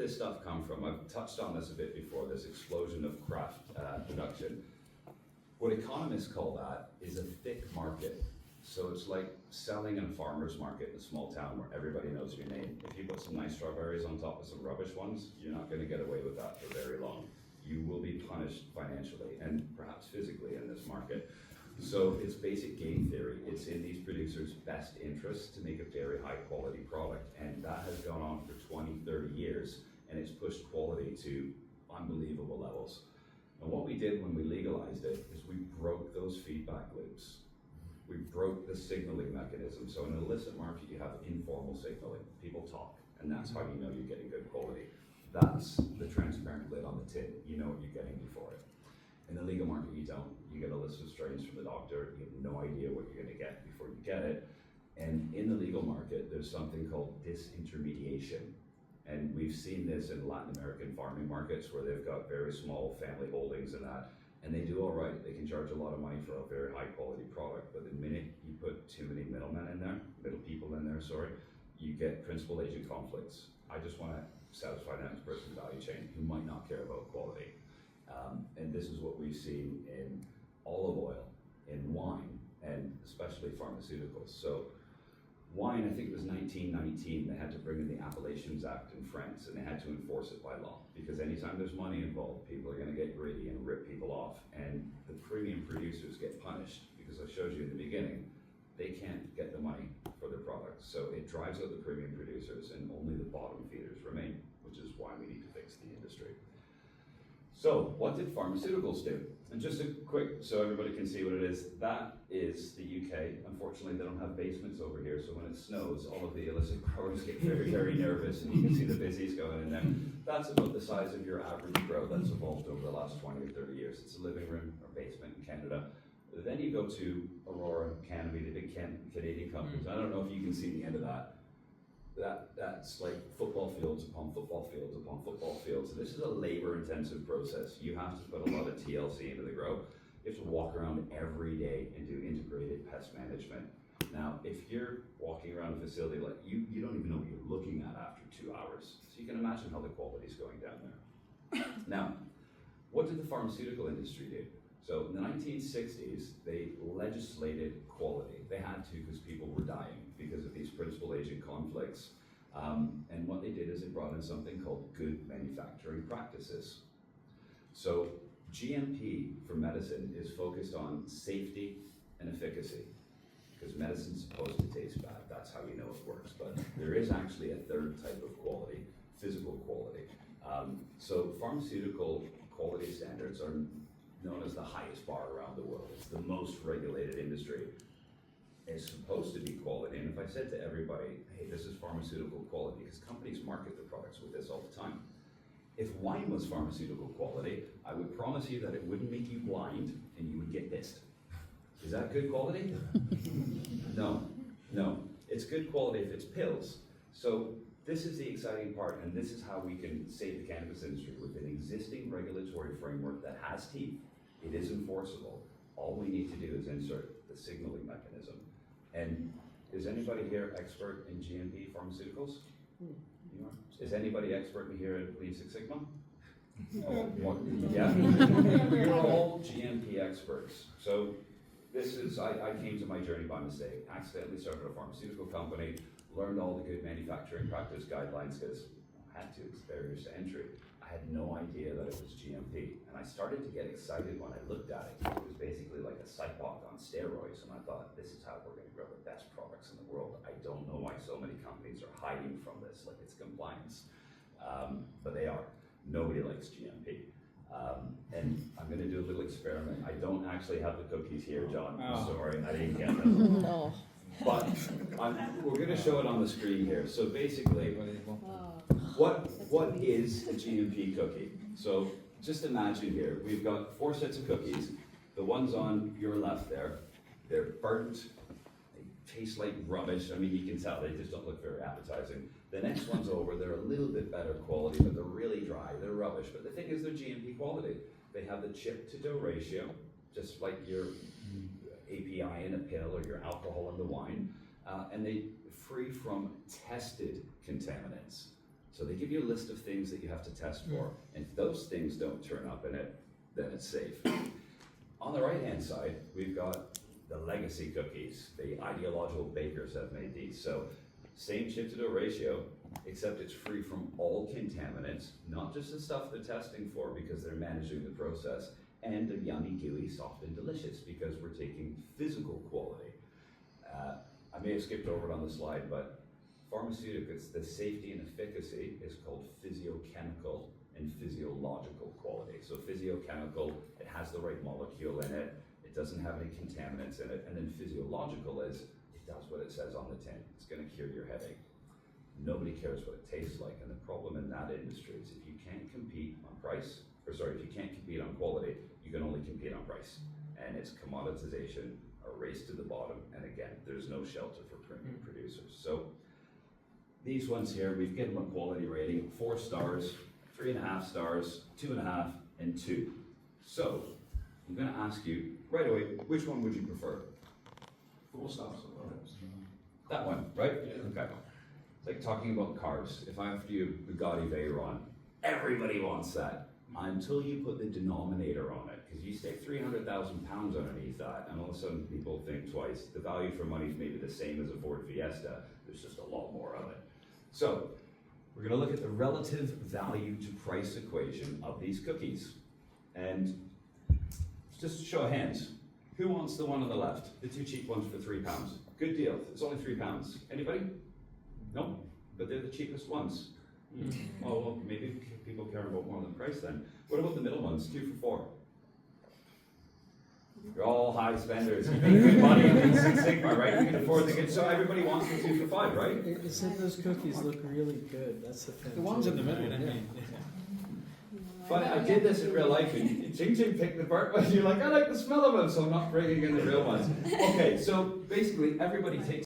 this stuff come from? I've touched on this a bit before, this explosion of craft production. What economists call that is a thick market. So it's like selling in a farmer's market in a small town where everybody knows your name. If you put some nice strawberries on top of some rubbish ones, you're not going to get away with that for very long. You will be punished financially and perhaps physically in this market. So it's basic game theory. It's in these producers' best interest to make a very high quality product. And that has gone on for 20, 30 years, and it's pushed quality to unbelievable levels. And what we did when we legalized it is we broke those feedback loops. We broke the signaling mechanism. So in an illicit market, you have informal signaling. People talk, and that's how you know you're getting good quality. That's the transparent lid on the tin. You know what you're getting before it. In the legal market, you don't. You get a list of strains from the doctor. You have no idea what you're going to get before you get it. And in the legal market, there's something called disintermediation. And we've seen this in Latin American farming markets where they've got very small family holdings and that. And they do all right. They can charge a lot of money for a very high quality product. But the minute you put too many middlemen in there, you get principal agent conflicts. I just want to satisfy the next person in the value chain who might not care about quality. And this is what we've seen in olive oil, in wine, and especially pharmaceuticals. So wine, I think it was 1919, they had to bring in the Appellations Act in France, and they had to enforce it by law, because anytime there's money involved, people are going to get greedy and rip people off, and the premium producers get punished, because I showed you in the beginning, they can't get the money for their products. So it drives out the premium producers, and only the bottom feeders remain, which is why we need to fix the industry. So what did pharmaceuticals do? And just a quick, so everybody can see what it is, that is the UK. Unfortunately, they don't have basements over here, so when it snows, all of the illicit growers get very, very nervous, and you can see the busies going in there. That's about the size of your average grow that's evolved over the last 20 or 30 years. It's a living room or basement in Canada. Then you go to Aurora, Cannabis, the big Canadian companies. I don't know if you can see the end of that. That's like football fields upon football fields upon football fields. And this is a labor-intensive process. You have to put a lot of TLC into the grow. You have to walk around every day and do integrated pest management. Now, if you're walking around a facility like you don't even know what you're looking at after 2 hours. So you can imagine how the quality is going down there. Now, what did the pharmaceutical industry do? So in the 1960s, they legislated quality. They had to because people were dying because of these principal agent conflicts. And what they did is they brought in something called good manufacturing practices. So GMP for medicine is focused on safety and efficacy, because medicine's supposed to taste bad. That's how you know it works. But there is actually a third type of quality, physical quality. So pharmaceutical quality standards are known as the highest bar around the world. It's the most regulated industry. It's supposed to be quality. And if I said to everybody, hey, this is pharmaceutical quality, because companies market their products with this all the time. If wine was pharmaceutical quality, I would promise you that it wouldn't make you blind and you would get pissed. Is that good quality? No. It's good quality if it's pills. So this is the exciting part, and this is how we can save the cannabis industry with an existing regulatory framework that has teeth. It is enforceable. All we need to do is insert the signaling mechanism. And is anybody here expert in GMP pharmaceuticals? You are? Is anybody expert in here at Lean Six Sigma? Yeah? We're all GMP experts. So this is, I came to my journey by mistake. Accidentally started a pharmaceutical company, learned all the good manufacturing practice guidelines because I had to, it's barriers to entry. I had no idea that it was GMP. And I started to get excited when I looked at it. It was basically like a psych-bot on steroids. And I thought, this is how we're going to grow the best products in the world. I don't know why so many companies are hiding from this, like it's compliance. But they are. Nobody likes GMP. And I'm going to do a little experiment. I don't actually have the cookies here, John. I'm sorry, I didn't get them. No. But we're going to show it on the screen here. So basically, what is a GMP cookie? So just imagine here, we've got 4 sets of cookies. The ones on your left there, they're burnt, they taste like rubbish. I mean, you can tell, they just don't look very appetizing. The next one's over, they're a little bit better quality, but they're really dry, they're rubbish. But the thing is, they're GMP quality. They have the chip to dough ratio, just like your API in a pill or your alcohol in the wine, and they free from tested contaminants. So they give you a list of things that you have to test for, and if those things don't turn up in it, then it's safe. On the right-hand side, we've got the legacy cookies. The ideological bakers have made these. So same chip-to-dough ratio, except it's free from all contaminants, not just the stuff they're testing for because they're managing the process, and they're yummy, gooey, soft, and delicious because we're taking physical quality. I may have skipped over it on the slide, but pharmaceuticals, the safety and efficacy is called physiochemical and physiological quality. So physiochemical, it has the right molecule in it, it doesn't have any contaminants in it, and then physiological is, it does what it says on the tin. It's gonna cure your headache. Nobody cares what it tastes like, and the problem in that industry is if you can't compete on price, if you can't compete on quality, you can only compete on price. And it's commoditization, a race to the bottom, and again, there's no shelter for premium producers. So these ones here, we've given them a quality rating, 4 stars, 3.5 stars, 2.5, and 2. So I'm gonna ask you right away, which one would you prefer? 4 stars. That one, right? Yeah. Okay. It's like talking about cars. If I offer you Bugatti Veyron, everybody wants that until you put the denominator on it. Because you stick 300,000 pounds underneath that, and all of a sudden people think twice. The value for money is maybe the same as a Ford Fiesta. There's just a lot more of it. So we're going to look at the relative value to price equation of these cookies. And just a show of hands, who wants the one on the left? The 2 cheap ones for £3. Good deal. It's only £3. Anybody? No? But they're the cheapest ones. Oh, well, maybe people care about more than price then. What about the middle ones? 2 for £4. You're all high spenders. You make good money in Six Sigma, right? You can afford the good. So everybody wants the 2 for £5, right? It said those cookies look really good. That's the thing. The ones in the middle, yeah. Funny, I did this in real life, and Jing picked the burnt ones. You're like, I like the smell of them, so I'm not bringing in the real ones. Okay, so basically everybody takes